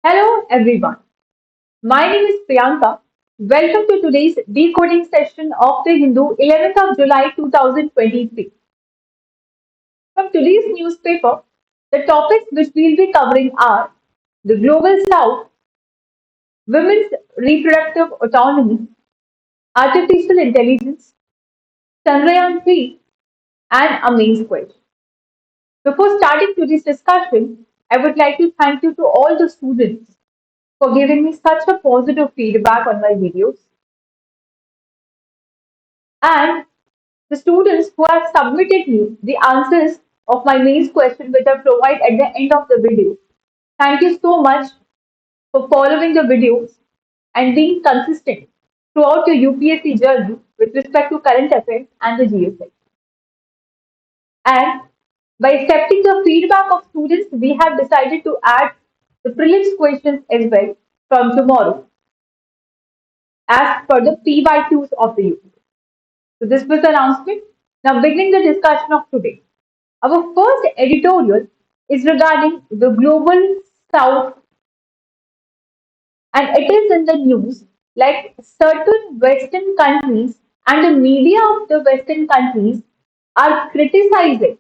Hello everyone, my name is Priyanka. Welcome to today's decoding session of the Hindu 11th of July 2023. From today's newspaper, the topics which we'll be covering are the Global South, women's reproductive autonomy, artificial intelligence, Chandrayan 3, and a main question. Before starting today's discussion, I would like to thank you to all the students for giving me such a positive feedback on my videos. And the students who have submitted me the answers of my mains question which I provide at the end of the video. Thank you so much for following the videos and being consistent throughout your UPSC journey with respect to current affairs and the GSA. And by accepting the feedback of students, we have decided to add the prelims questions as well from tomorrow as per the PY2s of the UP. So this was the announcement. Now beginning the discussion of today. Our first editorial is regarding the global south, and it is in the news like certain Western countries and the media of the Western countries are criticizing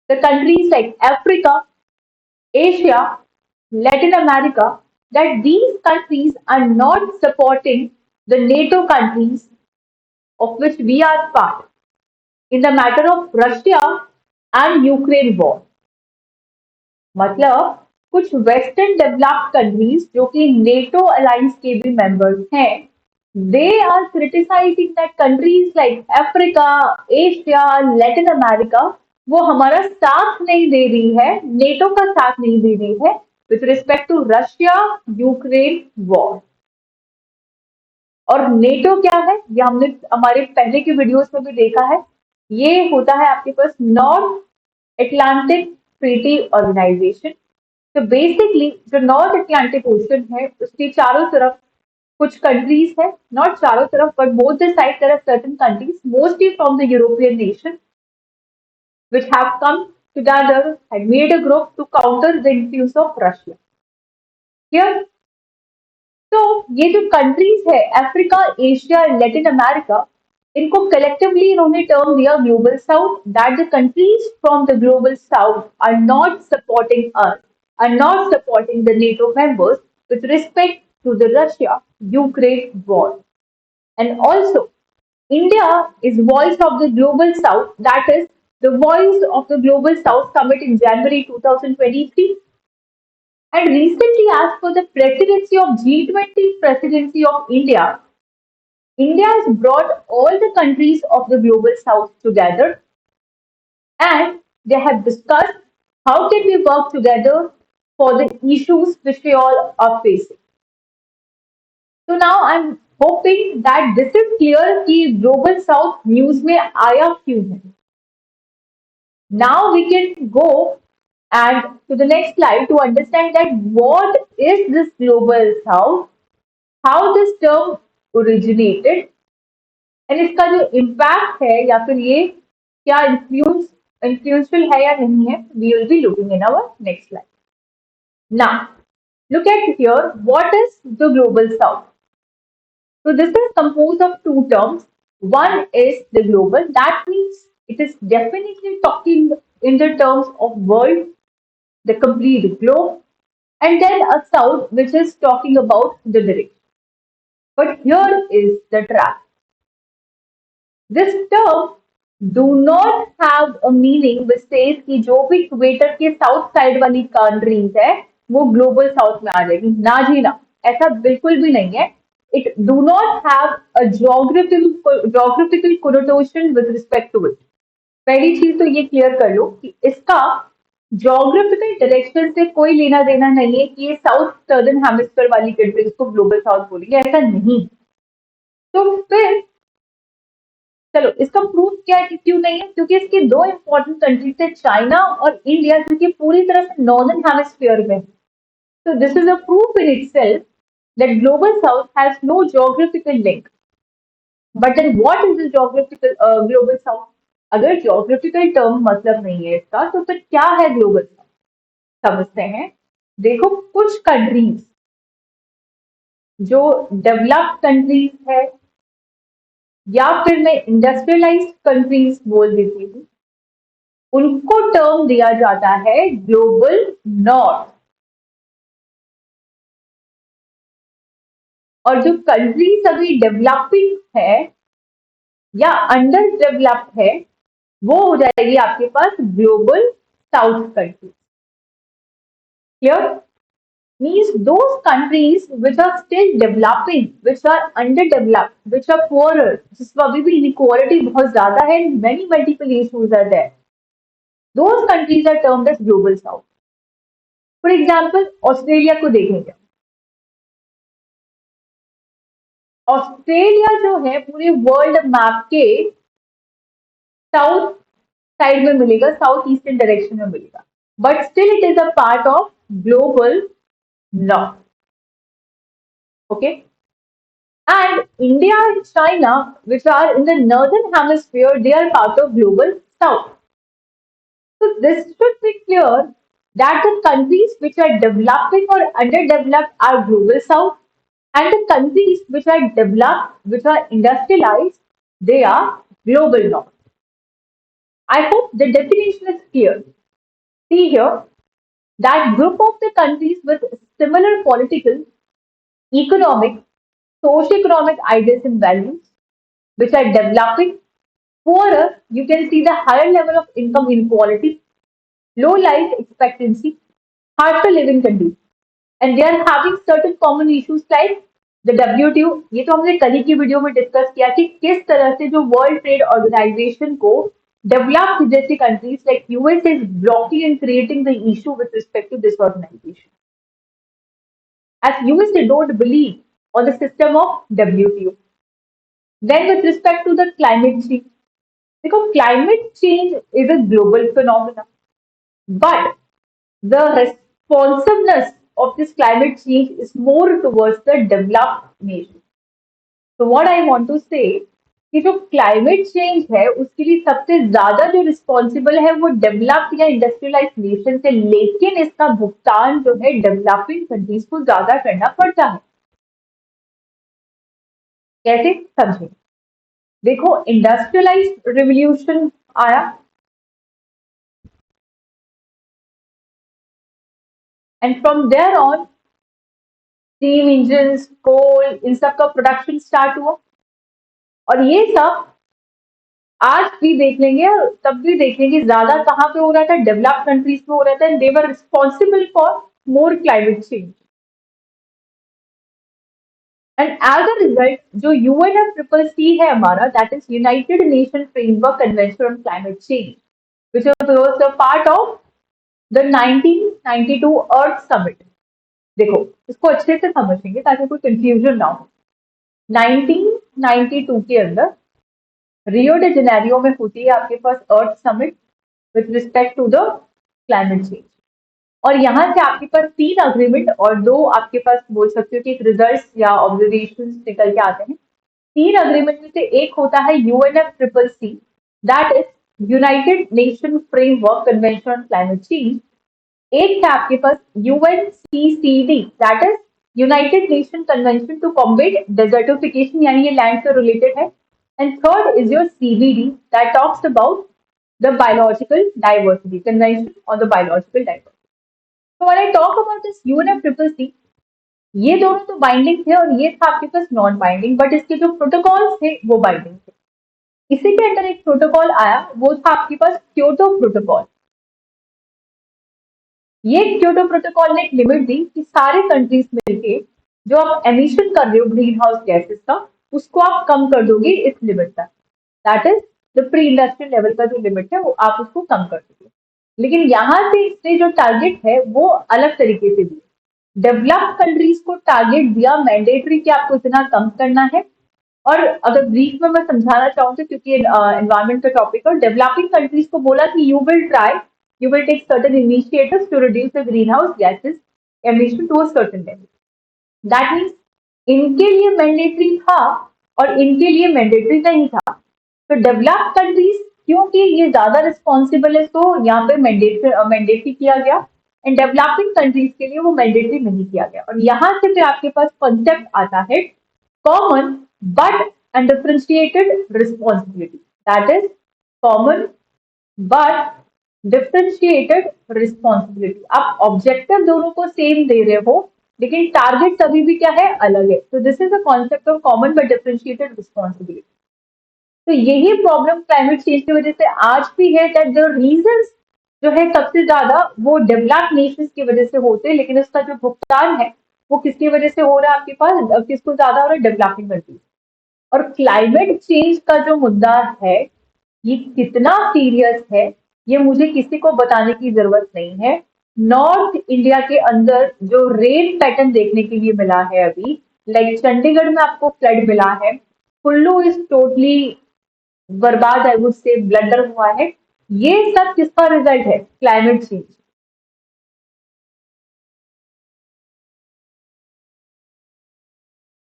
the countries like Africa, Asia, Latin America, that these countries are not supporting the NATO countries of which we are part in the matter of Russia and Ukraine war. मतलब कुछ western developed countries जो कि NATO alliance के भी members हैं, they are criticising that countries like Africa, Asia, Latin America वो हमारा साथ नहीं दे रही है, नेटो का साथ नहीं दे रही है with respect to Russia Ukraine war. और नेटो क्या है, ये हमने हमारे पहले के वीडियोस में भी देखा है। ये होता है आपके पास नॉर्थ अटलांटिक ट्रीटी ऑर्गेनाइजेशन। तो बेसिकली जो नॉर्थ अटलांटिक ओशन है उसके चारों तरफ कुछ कंट्रीज है, नॉट चारों तरफ but both the side there are certain countries mostly from the European nation which have come together and made a group to counter the influence of Russia. Here, तो ये जो कंट्रीज है Africa, Asia, Latin America, इनको collectively इन्होंने term दिया global south, that the countries from the global south are not supporting us, are not supporting the NATO members with respect to the Russia Ukraine war. And also India is voice of the global south, that is the voice of the global south summit in January 2023. And recently, as for the presidency of G20 presidency of India, India has brought all the countries of the global south together and they have discussed how can we work together for the issues which we all are facing. So now I'm hoping that this is clear कि global south news में आया क्यों है. Now we can go and to the next slide to understand that what is this global south, how this term originated and इसका जो impact है या फिर ये क्या influential है या नहीं है, we will be looking in our next slide. Now look at here, what is the global south? So this is composed of two terms. One is the global, that means it is definitely talking in the terms of world, the complete globe, and then a south which is talking about the direction. But here is the trap. This term do not have a meaning which says कि जो भी equator के south side वाली countries है वो global south में आ जाएगी, ना जी ना, ऐसा बिल्कुल भी नहीं है. It do not have a geographical connotation with respect to it. पहली चीज तो ये क्लियर कर लो कि इसका जोग्राफिकल डायरेक्शन से कोई लेना देना नहीं है कि ये साउथ सर्दर्न हेमिस्फीयर वाली कंट्रीज को ग्लोबल साउथ बोलेंगे, ऐसा नहीं. तो फिर चलो इसका प्रूफ क्या है कि क्यों नहीं है, क्योंकि इसके दो इंपॉर्टेंट कंट्रीज है चाइना और इंडिया जो कि पूरी तरह से नॉर्दर्न हेमिस्फीयर में. So this is a proof in itself that global south has no geographical link. But then what is the geographical global south? अगर geographical term मतलब नहीं है इसका तो फिर क्या है global south? समझते हैं. देखो कुछ कंट्रीज जो डेवलप्ड कंट्रीज है या फिर मैं इंडस्ट्रियलाइज्ड कंट्रीज बोल देती हूँ, उनको टर्म दिया जाता है ग्लोबल नॉर्थ। और जो कंट्रीज अभी डेवलपिंग है या अंडर डेवलप्ड है, वो हो जाएगी आपके पास global south countries. Clear? Means those countries which are still developing, which are underdeveloped, which are poorer, जिसमें अभी भी inequality बहुत ज्यादा है, many multiple issues are there. Those countries are termed as global south. For example, Australia को देखेंगे। Australia जो है पूरे वर्ल्ड मैप के साउथ साइड में मिलेगा, साउथ ईस्टर्न डायरेक्शन में मिलेगा, but still it is a part of global north. Okay, and India and China, which are in the northern hemisphere, they are part of global south. So this should be clear that the countries which are developing or underdeveloped are global south, and the countries which are developed, which are industrialized, they are global north. I hope the definition is clear. See here, that group of the countries with similar political, economic, socio-economic ideas and values, which are developing. Poorer, you can see the higher level of income inequality, low life expectancy, harsher living conditions, and they are having certain common issues like the WTO। ये तो हमने कल ही की video में discuss किया कि किस तरह से जो वर्ल्ड ट्रेड ऑर्गेनाइजेशन को डेवलप्ड जैसी countries like US is blocking and creating the issue with respect to this organisation, as US they don't believe on the system of WTO. Then with respect to the climate change, because climate change is a global phenomenon, but the responsiveness of this climate change is more towards the developed nation. So what I want to say कि जो climate change है उसके लिए सबसे ज्यादा जो responsible है वो डेवलप्ड या इंडस्ट्रियलाइज नेशन है, लेकिन इसका भुगतान जो है डेवलपिंग कंट्रीज को ज्यादा करना पड़ता है। कैसे समझे? देखो इंडस्ट्रियलाइज रिवोल्यूशन आया, and from there on steam engine, coal, इन सब का प्रोडक्शन स्टार्ट हुआ, और ये सब आज भी देख लेंगे और तब भी देख लेंगे ज्यादा कहाँ पे हो रहा था, डेवलप्ड कंट्रीज में हो रहा था, and they were responsible for more climate change. And as a result जो UNFCCC है हमारा, that is United nation framework convention on climate change, which was a part of the 1992 earth summit. देखो इसको अच्छे से समझेंगे ताकि कोई कंफ्यूजन ना हो। 1992 के अंदर रियो डे जेनेरियो में होती है आपके पास Earth Summit with respect to the climate change, और यहाँ से आपके पास 3 अग्रीमेंट और 2 आपके पास बोल सकते हो कि एक रिजल्ट या ऑब्जर्वेशन निकल के आते हैं। 3 अग्रीमेंट में से एक होता है UNFCCC, that is United nation framework convention on climate change. एक है आपके पास UNCCD, that is United nation convention to combat desertification, यानी ये लैंड से रिलेटेड है। And third is your CBD, that talks about the biological diversity, convention on the biological diversity. So when I talk about this UNFCCC, ये दोनों तो binding थे और ये था आपके पास नॉन बाइंडिंग, बट इसके जो प्रोटोकॉल थे वो बाइंडिंग थे। इसी के अंदर एक प्रोटोकॉल आया, वो था आपके पास क्योटो प्रोटोकॉल। ये क्योटो प्रोटोकॉल ने एक लिमिट दी कि सारे कंट्रीज मिलके जो आप एमिशन कर रहे हो ग्रीन हाउस गैसेस का, उसको आप कम कर दोगे इस लिमिट तक, that is the pre industrial level का जो लिमिट है वो आप उसको कम कर दोगे। लेकिन यहाँ से इसने जो टारगेट है वो अलग तरीके से दिया। डेवलप्ड कंट्रीज को टारगेट दिया मैंडेटरी कि आपको इतना कम करना है, और अगर ब्रीफ में मैं समझाना चाहूँ तो क्योंकि एनवायरमेंट का टॉपिक है, डेवलपिंग कंट्रीज को बोला कि you will take certain initiatives to reduce the green house gases emission to a certain level. That means इनके लिए मैंडेटरी था और इनके लिए मैंडेटरी नहीं था। तो डेवलप्ड कंट्रीज क्योंकि ये ज्यादा रिस्पॉन्सिबल है तो यहाँ पे मैंडेटरी किया गया, एंड डेवलपिंग कंट्रीज के लिए वो मैंडेटरी नहीं किया गया। और यहाँ से फिर आपके पास कॉन्सेप्ट आता है common but undifferentiated responsibility, that is common but differentiated responsibility. आप ऑब्जेक्टिव दोनों को सेम दे रहे हो लेकिन टारगेट अभी भी क्या है, अलग है। तो this is the concept of common but differentiated responsibility. तो यही प्रॉब्लम क्लाइमेट चेंज की वजह से आज भी है, दैट द रीजंस जो है सबसे ज्यादा वो डेवलप्ड नेशंस की वजह से होते हैं, लेकिन उसका जो भुगतान है वो किसकी वजह से हो रहा है आपके पास, किसको ज्यादा हो रहा है, डेवलपिंग कंट्रीज। और क्लाइमेट चेंज का जो मुद्दा है ये कितना सीरियस है ये मुझे किसी को बताने की जरूरत नहीं है। नॉर्थ इंडिया के अंदर जो रेन पैटर्न देखने के लिए मिला है अभी, लाइक चंडीगढ़ में आपको फ्लड मिला है, कुल्लू इज टोटली बर्बाद, आई वुड से ब्लंडर हुआ है, ये सब किसका रिजल्ट है, क्लाइमेट चेंज।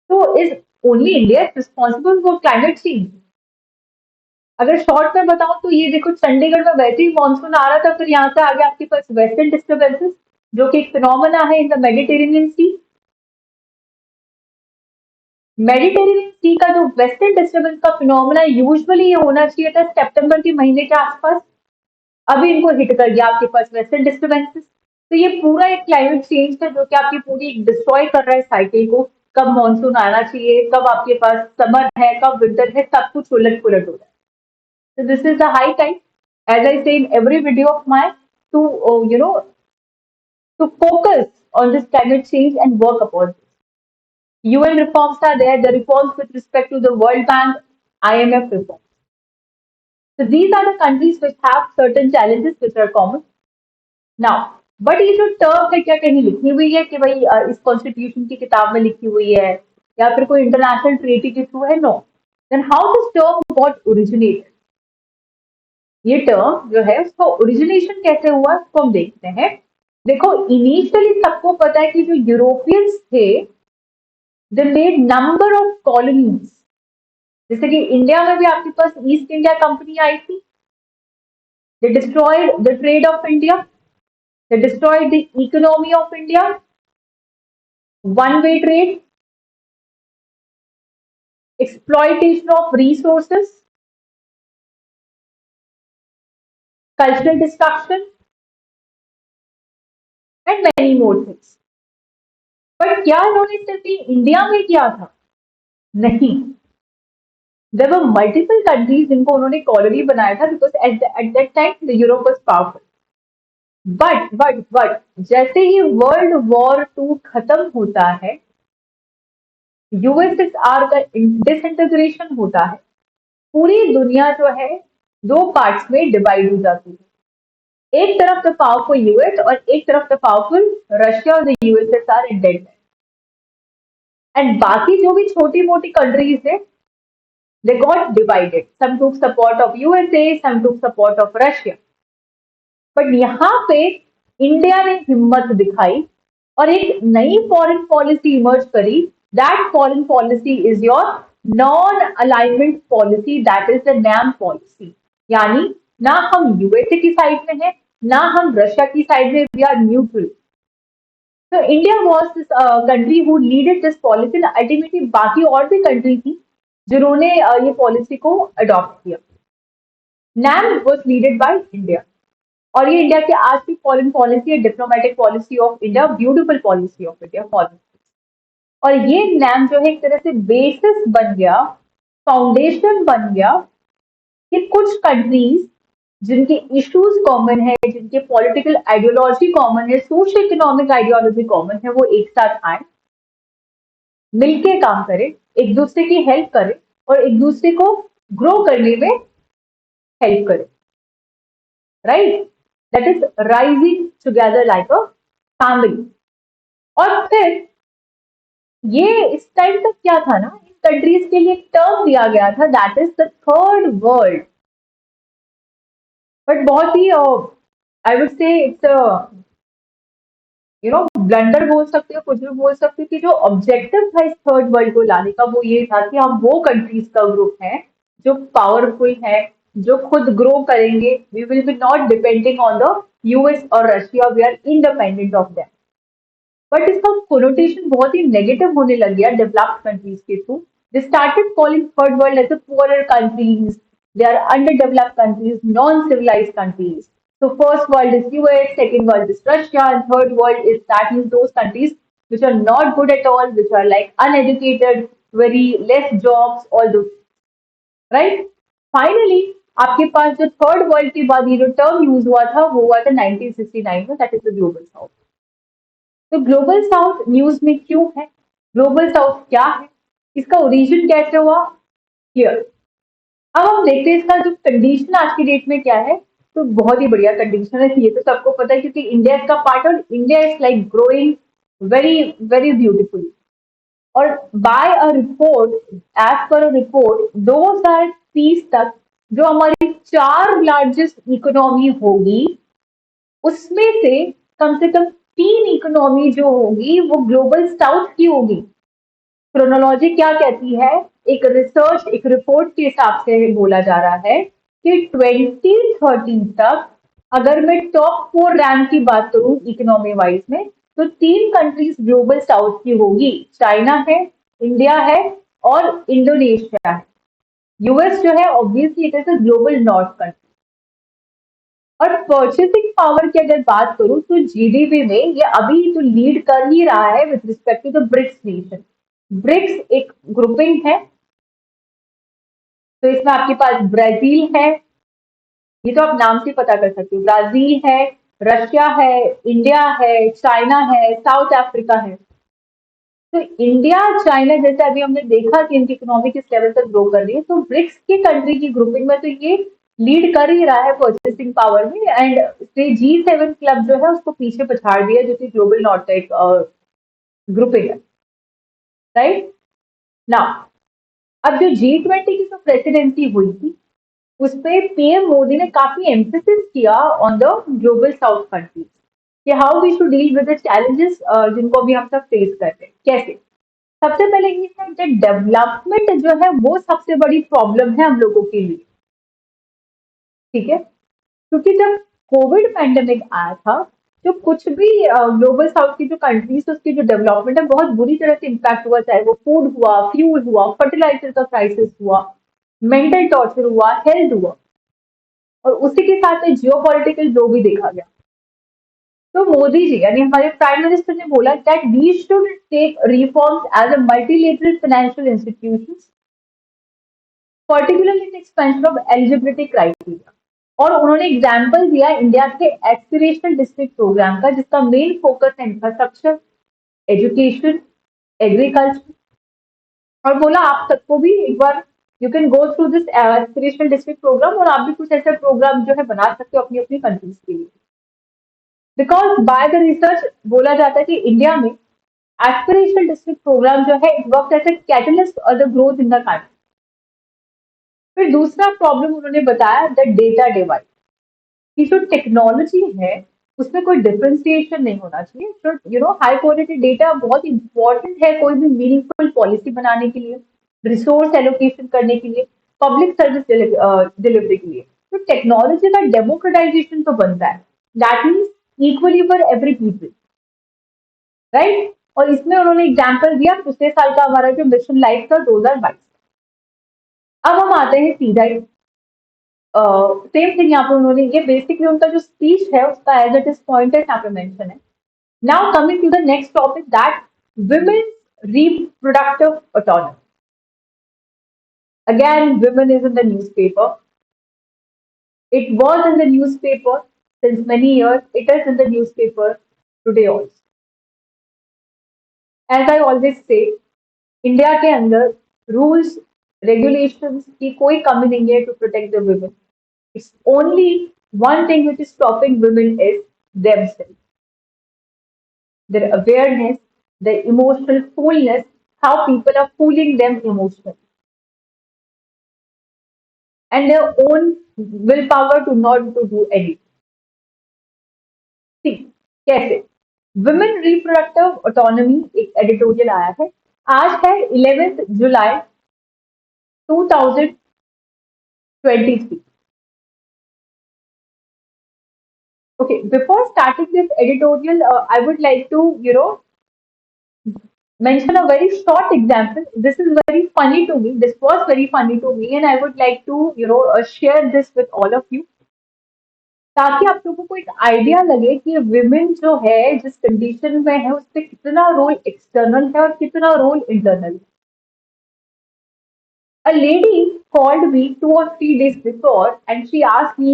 तो is only India responsible for climate change? अगर शॉर्ट में बताऊं तो ये देखो, चंडीगढ़ में वैसे ही मानसून आ रहा था, फिर यहाँ से आगे आपके पास वेस्टर्न डिस्टर्बेंसेस जो कि एक फिनोमेना है in the Mediterranean Sea. Mediterranean Sea का जो वेस्टर्न डिस्टर्बेंस का फिनोमेना यूजुअली ये होना चाहिए था सितंबर के महीने के आसपास, अभी इनको हिट कर गया आपके पास वेस्टर्न डिस्टर्बेंसेस। तो ये पूरा एक क्लाइमेट चेंज था जो कि आपकी पूरी डिस्ट्रॉय कर रहा है साइकिल को, कब मानसून आना चाहिए, कब आपके पास समर है, कब विंटर है, सब कुछ उलट पुलट हो रहा है। So this is the high time, as I say in every video of mine, to to focus on this climate change and work upon this. UN reforms are there, the reforms with respect to the World Bank, IMF reforms. So these are the countries which have certain challenges which are common. Now, but ये जो term है क्या कहीं लिखी हुई है कि भाई इस कॉन्स्टिट्यूशन की किताब में लिखी हुई है या फिर कोई इंटरनेशनल ट्रीटी के थ्रू है? No. Then how this term got originated? ये टर्म जो है उसका ओरिजिनेशन कैसे हुआ उसको हम देखते हैं। देखो, इनिशियली सबको पता है कि जो यूरोपियंस थे they made number of colonies. जैसे कि इंडिया में भी आपके पास ईस्ट इंडिया कंपनी आई थी, they destroyed the trade off India, they destroyed the economy of India, one way trade, exploitation of resources, cultural destruction and many more things. पर क्या इन्होंने सिर्फ इंडिया में किया था? नहीं, देयर वर मल्टीपल कंट्रीज जिनको उन्होंने कॉलोनी बनाया था, because at that time the Europe was powerful. But जैसे ही वर्ल्ड वॉर 2 खत्म होता है, यूएसएसआर का डिसइंटीग्रेशन होता है, पूरी दुनिया जो है 2 पार्ट्स में डिवाइड हो जाती है। एक तरफ द पावरफुल यूएस और एक तरफ द पावरफुल रशिया और the USSR in dead. And बाकी जो भी छोटी मोटी कंट्रीज है, they got divided. Some took support of USA, some took support of Russia. But यहाँ पे इंडिया ने हिम्मत दिखाई और एक नई फॉरेन पॉलिसी इमर्ज करी। That foreign policy is your non alignment policy, that is the NAM policy. यानी ना हम यूएसए की साइड में है ना हम रशिया की साइड में, वी आर न्यूट्रल। तो India was this country who leaded this policy. Ultimately बाकी और भी कंट्री थी जिन्होंने ये पॉलिसी को अडॉप्ट किया। NAM was leaded by India और ये इंडिया की आज की फॉरेन पॉलिसी है, diplomatic policy of India, beautiful policy of India foreign. और ये नैम जो है एक तरह से बेसिस बन गया, फाउंडेशन बन गया कि कुछ कंट्रीज जिनके इश्यूज कॉमन है, जिनके पॉलिटिकल आइडियोलॉजी कॉमन है, सोशल इकोनॉमिक आइडियोलॉजी कॉमन है, वो एक साथ आए, मिलके काम करे, एक दूसरे की हेल्प करे और एक दूसरे को ग्रो करने में हेल्प करे, right? That is rising together like a family. और फिर ये इस टाइम तक क्या था ना, इन कंट्रीज के लिए टर्म दिया गया था, that is the third world. But बहुत ही I would say it's blunder बोल सकते हो, कुछ भी बोल सकते हो, कि जो ऑब्जेक्टिव था इस थर्ड वर्ल्ड को लाने का वो ये था कि हम वो कंट्रीज का ग्रुप है जो पावरफुल है, जो खुद ग्रो करेंगे, we will be not depending on the US और Russia, we are independent of them. But इसका कोनोटेशन बहुत ही नेगेटिव होने लग गया डेवलप्ड कंट्रीज के through. They started calling third world as a poorer countries, they are under developed countries, non civilised countries. So first world is US, second world is Russia, and third world is that means those countries which are not good at all, which are like uneducated, very less jobs, all those, right? Finally, आपके पास जो third world के बाद ये जो term use हुआ था वो हुआ था 1969 में, that is the global south. तो ग्लोबल साउथ न्यूज में क्यों है, ग्लोबल साउथ क्या है, इसका ओरिजिन कैसे हुआ, क्लियर. अब हम देखते हैं इसका जो कंडीशन आज की डेट में क्या है. तो बहुत ही बढ़िया कंडीशन है, ये तो सबको पता है क्योंकि इंडिया इसका पार्ट, और India is like growing very very beautifully. और by a report, as per a report 2030 तक जो हमारी 4 लार्जेस्ट इकोनॉमी होगी उसमें से कम 3 इकोनॉमी जो होगी वो ग्लोबल साउथ की होगी. क्रोनोलॉजी क्या कहती है, एक रिसर्च, एक रिपोर्ट के हिसाब से बोला जा रहा है कि 2030 तक अगर मैं टॉप 4 रैंक की बात करूं इकोनॉमी वाइज में, तो 3 कंट्रीज ग्लोबल साउथ की होगी. चाइना है, इंडिया है और इंडोनेशिया है. यूएस जो है obviously it is a global north country. और परचेसिंग पावर की अगर बात करूं तो जीडीपी में ये अभी तो लीड कर ही रहा है with respect to the BRICS nation. BRICS एक ग्रुपिंग है, तो इसमें आपके पास ब्राजील है, ये तो आप नाम से पता कर सकते हो, ब्राजील है, रशिया है, इंडिया है, चाइना है, साउथ अफ्रीका है. तो इंडिया, चाइना जैसे अभी हमने देखा कि इनकी इकोनॉमी किस लेवल तक ग्रो कर रही है, तो ब्रिक्स के कंट्री की ग्रुपिंग में तो ये लीड कर ही रहा है परचेसिंग पावर में. एंड G7 क्लब जो है उसको पीछे पछाड़ दिया जो कि ग्लोबल नॉर्थ एक ग्रुपिंग है, राइट. नाउ अब जो G20 की जो प्रेसिडेंसी हुई थी उस पे पीएम मोदी ने काफी एम्फेसिस किया on the global south countries कि how we should deal with the challenges जिनको अभी हम सब फेस कर रहे हैं. कैसे, सबसे पहले ये है कि डेवलपमेंट जो है वो सबसे बड़ी प्रॉब्लम है हम लोगों के लिए, ठीक है. क्योंकि जब कोविड पैंडेमिक आया था, जो कुछ भी ग्लोबल साउथ की जो कंट्रीज उसकी जो डेवलपमेंट है बहुत बुरी तरह से इम्पैक्ट हुआ, चाहे वो फूड हुआ, फ्यूल हुआ, फर्टिलाइजर का क्राइसिस हुआ, मेंटल टॉर्चर हुआ, हेल्थ हुआ, और उसी के साथ में जियो पॉलिटिकल जो भी देखा गया. तो मोदी जी यानी हमारे प्राइम मिनिस्टर ने बोला that we should take reforms as a multilateral financial institutions, particularly the expansion of eligibility criteria. और उन्होंने एग्जाम्पल दिया इंडिया के एस्पिरेशनल डिस्ट्रिक्ट प्रोग्राम का जिसका मेन फोकस है इंफ्रास्ट्रक्चर, एजुकेशन, एग्रीकल्चर. और बोला आप सबको भी एक बार you can go through this aspirational district programme और आप भी कुछ ऐसा प्रोग्राम जो है बना सकते हो अपनी अपनी कंट्रीज के लिए. बिकॉज बाय द रिसर्च बोला जाता है कि इंडिया में एस्पिरेशनल डिस्ट्रिक्ट प्रोग्राम जो है it work as a catalyst और the growth in the country. फिर दूसरा प्रॉब्लम उन्होंने बताया द डेटा डिवाइड, कि जो टेक्नोलॉजी है उसमें कोई डिफरेंशिएशन नहीं होना चाहिए. तो हाई क्वालिटी डेटा बहुत इंपॉर्टेंट है कोई भी मीनिंगफुल पॉलिसी बनाने के लिए, रिसोर्स एलोकेशन करने के लिए, पब्लिक सर्विस डिलीवरी के लिए. तो टेक्नोलॉजी का डेमोक्रेटाइजेशन तो बनता है, that means equally for every people, right. और इसमें उन्होंने एग्जाम्पल दिया पिछले साल का हमारा जो मिशन लाइफ था 2022. अब हम आते हैं सीधा ही सेम थिंग यहाँ पे उन्होंने ये बेसिकली उनका जो स्पीच है उसका एज इट इज पॉइंटेड यहाँ पे मेंशन है. Now coming to the next topic that women's reproductive autonomy. Again, women is in the newspaper. It was in the newspaper since many years. It is in the newspaper today also. As I always say, India के अंदर rules regulations की कोई कमी नहीं है to protect the women. It's only one thing which is stopping women is themselves, their awareness, their emotional fullness, how people are fooling them emotionally, and their own willpower to not to do anything. See, कैसे women reproductive autonomy एक editorial आया है, आज है 11 जुलाई 2023. Okay, before starting this editorial, I would like to, mention a very short example. This is very funny to me. This was very funny to me, and I would like to, share this with all of you, ताकि आप लोगों को एक idea लगे कि women जो है जिस कंडीशन में है उससे कितना रोल एक्सटर्नल है और कितना रोल इंटरनल है. A lady called me 2 or 3 days before and she asked me,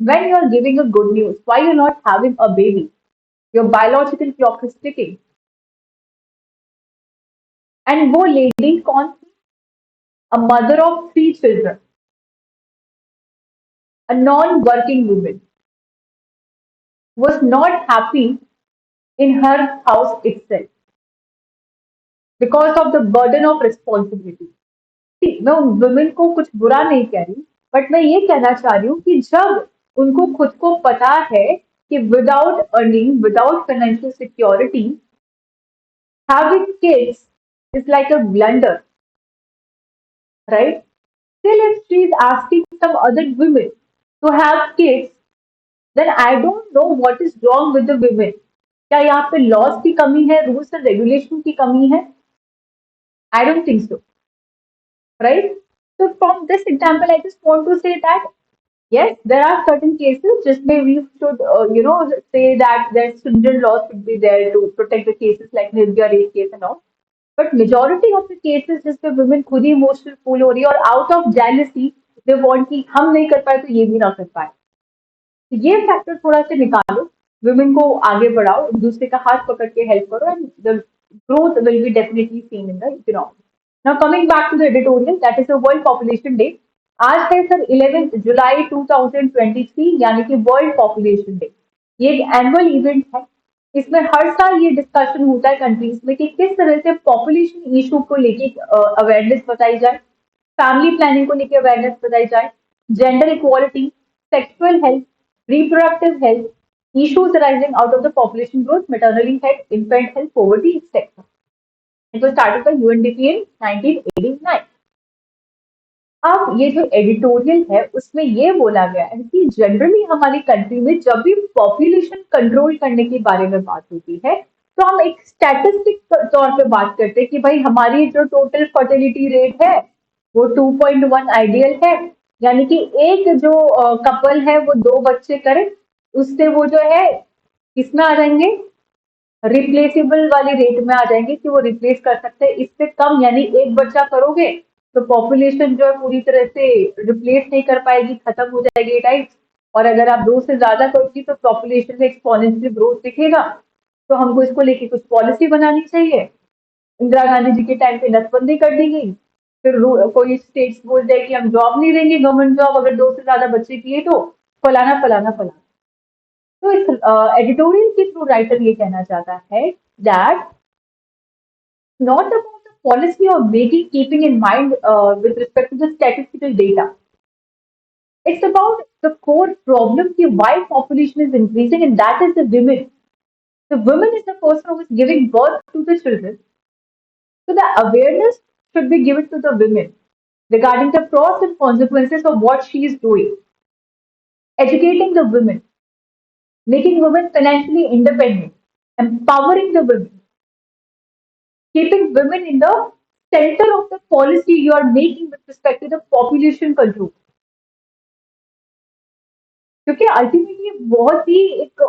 when you are giving a good news, why you're not having a baby? Your biological clock is ticking. And वो lady कौन थी? A mother of 3 children, a non-working woman, was not happy in her house itself because of the burden of responsibility. See, मैं उन women को कुछ बुरा नहीं कह रही, बट मैं ये कहना चाह रही हूँ कि जब उनको खुद को पता है कि without earning, without financial security, having kids is like a blunder, right? Still, if she is asking some other women to have kids, then I don't know what is wrong with the women. क्या यहाँ पे laws की कमी है, rules and regulation की कमी है? I don't think so, right? So from this example, I just want to say that yes, there are certain cases just where we should, say that their stringent laws should be there to protect the cases like Nirbhaya rape case and all. But majority of the cases जिसपे women खुद ही emotional फूल हो रही है और out of jealousy they want कि हम नहीं कर पाए तो ये भी ना कर पाए. तो ये फैक्टर थोड़ा सा निकालो, women को आगे बढ़ाओ, एक दूसरे का हाथ पकड़ के हेल्प करो and the growth will be definitely seen in the economy. Now coming back to the editorial, that is the World Population Day. आज है सर 11 जुलाई 2023 यानी कि वर्ल्ड पॉपुलेशन डे. ये एक एनुअल इवेंट है. इसमें हर साल ये डिस्कशन होता है कंट्रीज में कि किस तरह से पॉपुलेशन इशू को लेके अवेयरनेस बताई जाए, फैमिली प्लानिंग को लेके अवेयरनेस बताई जाए, gender equality, sexual health, reproductive health, issues arising out of the population growth, maternal health, infant health, poverty, etc. It was started by UNDP in 1989. अब ये जो एडिटोरियल है उसमें ये बोला गया है कि जनरली हमारी कंट्री में जब भी पॉपुलेशन कंट्रोल करने के बारे में बात होती है तो हम एक स्टैटिस्टिक तौर पे बात करते हैं कि भाई हमारी जो टोटल फर्टिलिटी रेट है वो 2.1 आइडियल है, यानी कि एक जो कपल है वो 2 बच्चे करे, उससे वो जो है किसमें आ जाएंगे, रिप्लेसेबल वाले रेट में आ जाएंगे कि वो रिप्लेस कर सकते हैं. इससे कम यानी एक बच्चा करोगे तो पॉपुलेशन जो है पूरी तरह से रिप्लेस नहीं कर पाएगी, खत्म हो जाएगी टाइप. और अगर आप 2 से ज्यादा करोगी तो पॉपुलेशन में एक्सपोनेंशियल ग्रोथ दिखेगा. तो हमको इसको लेके कुछ पॉलिसी बनानी चाहिए. इंदिरा गांधी जी के टाइम पे नसबंदी कर दी गई. फिर कोई स्टेट्स बोल जाए कि हम जॉब नहीं देंगे, गवर्नमेंट जॉब अगर 2 से ज्यादा बच्चे किए तो फलाना फलाना फलाना. तो इस एडिटोरियल के थ्रू राइटर ये कहना चाहता है that not about the policy or making keeping in mind with respect to the statistical data. It's about the core problem ki why population is increasing, and that is the women. The woman is the person who is giving birth to the children. So the awareness should be given to the women regarding the pros and consequences of what she is doing. Educating the women, making women financially independent, empowering the women, keeping women in the center of the policy you are making with respect to the population control. क्योंकि ultimately बहुत ही एक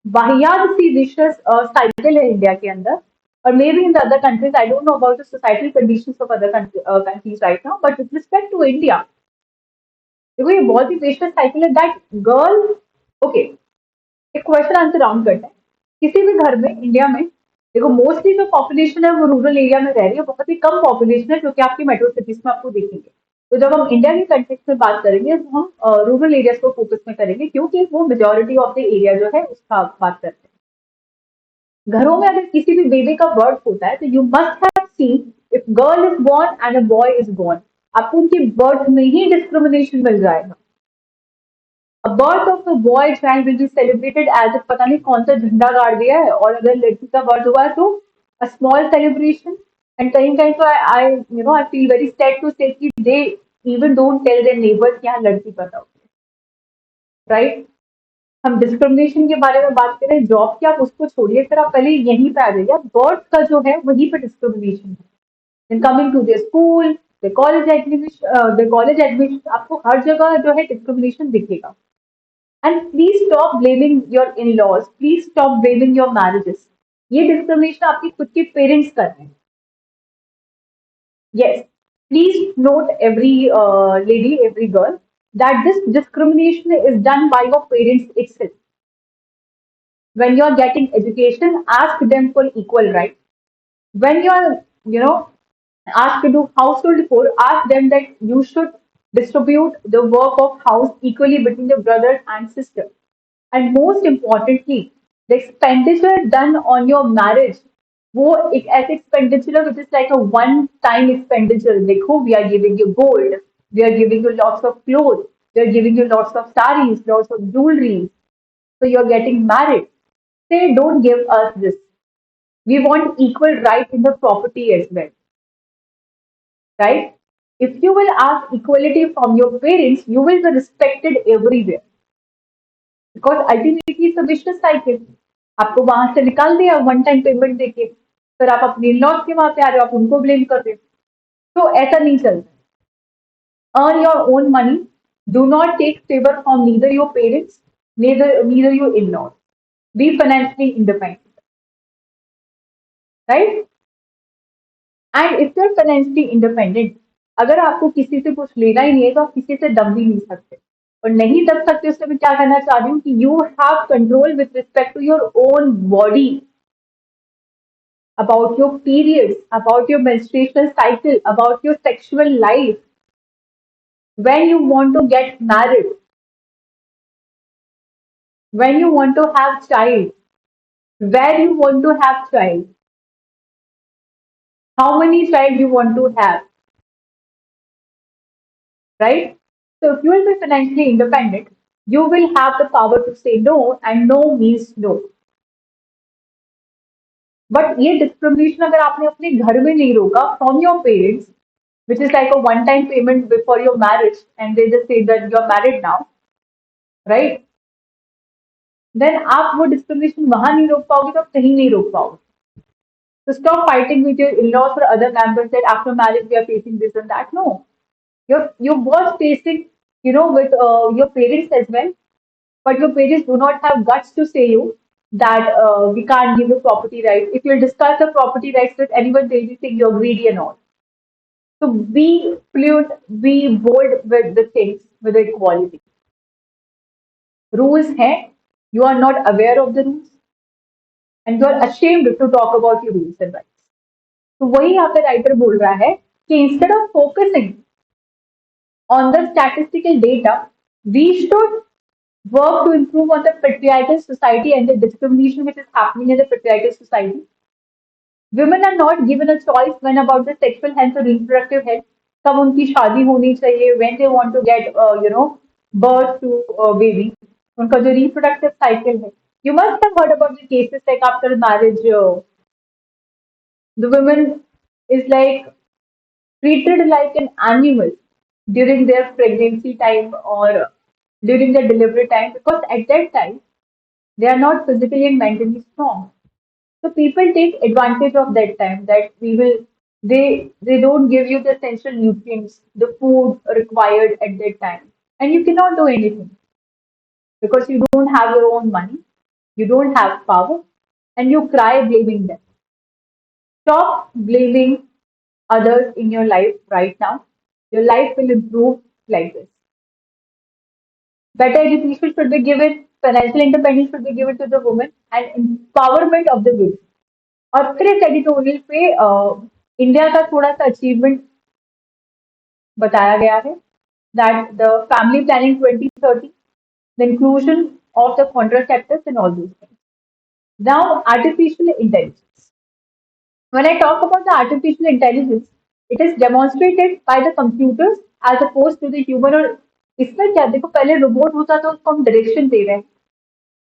वाहियात सी विशेष cycle है India के अंदर, और may be in the other countries. I don't know about the societal conditions of other countries right now, but with respect to India देखो ये बहुत ही विशेष साइकिल है दैट गर्ल. ओके, एक क्वेश्चन आंसर राउंड करते हैं. किसी भी घर में इंडिया में देखो मोस्टली जो पॉपुलेशन है वो रूरल एरिया में रह रही है, बहुत ही कम पॉपुलेशन है जो कि आपकी मेट्रो सिटीज में आपको दिखेंगे. तो जब हम इंडिया के कंटेक्स्ट में बात करेंगे तो हम रूरल एरियाज को फोकस में करेंगे क्योंकि वो मेजोरिटी ऑफ द एरिया जो है उसका बात करते हैं. घरों में अगर किसी भी बेबी का बर्थ होता है तो you must have seen if girl is born and a boy is born, आपको उनकी बर्थ में ही डिस्क्रिमिनेशन मिल जाएगा. A birth of a boy child will be celebrated as if पता नहीं कौन सा झंडा गाड़ दिया है, और अगर लड़की का बर्थ हुआ है तो a small celebration. And कहीं कहीं तो I feel very sad to say कि they even don't tell their neighbors कि यहाँ लड़की पैदा हो, right? हम डिस्क्रिमिनेशन के बारे में बात करें, जॉब की, आप उसको छोड़िए, फिर आप पहले यहीं पे आ जाइए, बर्थ का जो है वहीं पे डिस्क्रिमिनेशन है। Then coming to the school, the college admission, आपको हर जगह जो है डिस्क्रिमिनेशन दिखेगा। And please stop blaming your in laws, please stop blaming your marriages. ये डिस्क्रिमिनेशन आपके खुद के पेरेंट्स कर रहे हैं। Yes, please note every lady, every girl, that this discrimination is done by your parents itself. When you are getting education, ask them for equal rights. When you are, asked to do household chore, ask them that you should distribute the work of house equally between the brother and sister. And most importantly, the expenditure done on your marriage, वो एक ऐसे expenditure है which is like a one time expenditure. देखो, we are giving you gold, we are giving you lots of clothes, we are giving you lots of saris, lots of jewelry, so you are getting married. Say, don't give us this. We want equal right in the property as well, right? If you will ask equality from your parents, you will be respected everywhere. Because ultimately it's a vicious cycle. आपको वहां से निकाल दिया one time payment देके, फिर आप अपने loss के वहां पे आ रहे हो, आप उनको ब्लेम कर रहे हो, तो ऐसा नहीं चलता। Earn your own money, do not take favour from neither your parents, neither your in laws, be financially independent, right? And if you are financially independent, अगर आपको किसी से कुछ लेना ही नहीं है तो आप किसी से दब भी नहीं सकते। और नहीं दब सकते, उससे मैं क्या कहना चाह रही हूँ कि you have control with respect to your own body, about your periods, about your menstruation cycle, about your sexual life, when you want to get married, when you want to have child, where you want to have child, how many child you want to have, right? So if you will be financially independent, you will have the power to say no, and no means no. But ये discrimination अगर आपने अपने घर में नहीं रोका from your parents, which is like a one time payment before your marriage, and they just say that you're married now, right? Then आप वो डिस्क्रिमिनेशन वहां नहीं रोक पाओगे तो आप कहीं नहीं रोक पाओगे। So stop fighting with your in-laws or other members that after marriage we are facing this and that. No, you was facing, with your parents as well, but your parents do not have guts to say you that we can't give you property rights. If you discuss the property rights with anyone, they will think you're greedy and all. So be fluent, be bold with the things, with the equality. Rules हैं, you are not aware of the rules, and you are ashamed to talk about your rules and rights. तो वही यहाँ पे writer बोल रहा है कि instead of focusing on the statistical data, we should work to improve on the patriarchal society and the discrimination which is happening in the patriarchal society. Women are not given a choice when about the sexual health or reproductive health. कब उनकी शादी होनी चाहिए, when they want to get birth to baby, उनका जो reproductive cycle है. You must have heard about the cases like after marriage, the woman is like treated like an animal during their pregnancy time or during their delivery time, because at that time they are not physically and mentally strong. So people take advantage of that time, that they don't give you the essential nutrients, the food required at that time, and you cannot do anything because you don't have your own money, you don't have power, and you cry blaming them. Stop blaming others in your life right now. Your life will improve like this. Better education should be given, financial independence should be given to the woman, and empowerment of the women. और फिर इस editorial पे India का थोड़ा सा achievement बताया गया है, that the family planning 2030, the inclusion of the contraceptives in all these things. Now artificial intelligence. When I talk about the artificial intelligence, it is demonstrated by the computers as opposed to the human. और इसमें क्या देखो, पहले robot होता तो उसको हम direction दे रहे हैं,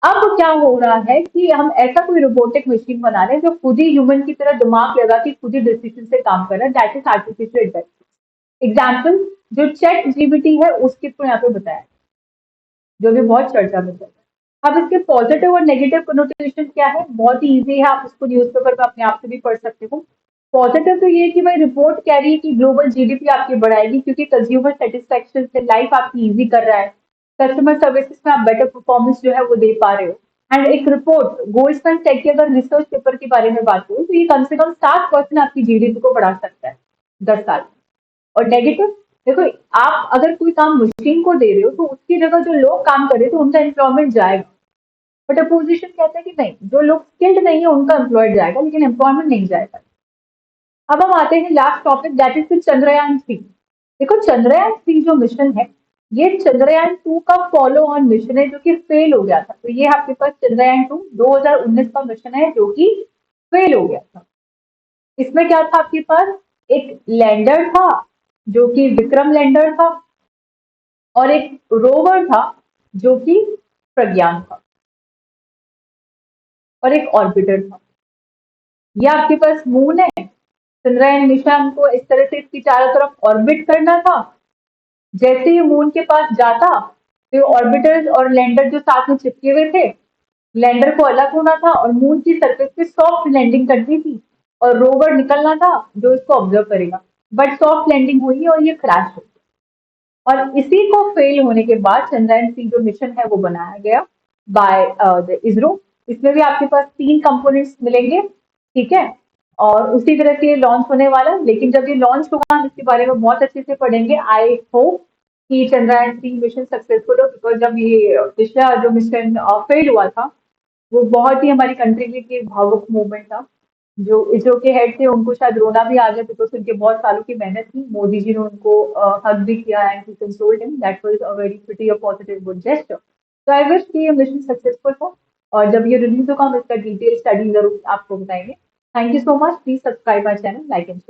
अब क्या हो रहा है कि हम ऐसा कोई रोबोटिक मशीन बना रहे हैं जो खुद ही ह्यूमन की तरह दिमाग लगा के खुद ही डिसीजन से काम कर रहा है, that is artificial intelligence. Example जो चैट जीपीटी है उसके थ्रू यहाँ पे बताया, जो भी बहुत चर्चा में चल रहा है. अब इसके पॉजिटिव और नेगेटिव कनोटेशन क्या है, बहुत ही ईजी है, आप इसको न्यूज़पेपर में अपने आप से भी पढ़ सकते हो। पॉजिटिव तो ये है कि भाई रिपोर्ट कह रही है कि ग्लोबल जीडीपी आपकी बढ़ाएगी क्योंकि कंज्यूमर सेटिस्फेक्शन से लाइफ आपकी इजी कर रहा है, कस्टमर सर्विसेज में आप बेटर परफॉर्मेंस जो है वो दे पा रहे हो। एंड एक रिपोर्ट गोल्डमैन टेक की अगर रिसर्च पेपर के बारे में बात करूँ तो ये कम से कम 7% आपकी जीडीपी को बढ़ा सकता है 10 साल। और नेगेटिव, देखो आप अगर कोई काम मशीन को दे रहे हो तो उसकी जगह जो लोग काम कर रहे हैं तो उनका एम्प्लॉयमेंट जाएगा। बट अपोजिशन कहता है कि नहीं, जो लोग स्किल्ड नहीं है उनका एम्प्लॉयड जाएगा लेकिन एम्प्लॉयमेंट नहीं जाएगा। अब हम आते हैं last topic, that is Chandrayaan 3। देखो चंद्रयान 3 जो मिशन है, ये चंद्रयान 2 का फॉलो ऑन मिशन है जो कि फेल हो गया था। तो ये आपके पास चंद्रयान 2 2019 का मिशन है जो कि फेल हो गया था। इसमें क्या था आपके पास, एक लैंडर था जो कि विक्रम लैंडर था, और एक रोवर था जो कि प्रज्ञान था, और एक ऑर्बिटर था। ये आपके पास मून है, चंद्रयान मिशन को इस तरह से इसकी चारों तरफ ऑर्बिट करना था। जैसे ही मून के पास जाता तो ऑर्बिटर्स और लैंडर जो साथ में चिपके हुए थे, लैंडर को अलग होना था और मून की सरफेस पे सॉफ्ट लैंडिंग करनी थी, और रोवर निकलना था जो इसको ऑब्जर्व करेगा। बट सॉफ्ट लैंडिंग हुई और ये क्रैश हो गया। और इसी को फेल होने के बाद चंद्रयान 3 जो मिशन है वो बनाया गया बाय द इसरो। इसमें भी आपके पास 3 कंपोनेंट्स मिलेंगे, ठीक है। और उसी तरह से ये लॉन्च होने वाला है, लेकिन जब ये लॉन्च होगा हम इसके बारे में बहुत अच्छे से पढ़ेंगे। आई होप कि चंद्रयान 3 मिशन सक्सेसफुल हो, बिकॉज जब ये पिछला जो मिशन फेल हुआ था वो बहुत ही हमारी कंट्री के लिए भावुक मूवमेंट था। जो इसरो के हेड थे उनको शायद रोना भी आ गया बिकॉज उनके बहुत सालों की मेहनत थी। मोदी जी ने उनको हक भी किया and he consoled him, that was a very pretty a positive good gesture. तो आई विश कि ये मिशन सक्सेसफुल हो, और जब ये रिलीज होगा हम इसका डिटेल स्टडी जरूर आपको बताएंगे। Thank you so much, please subscribe my channel, like and share.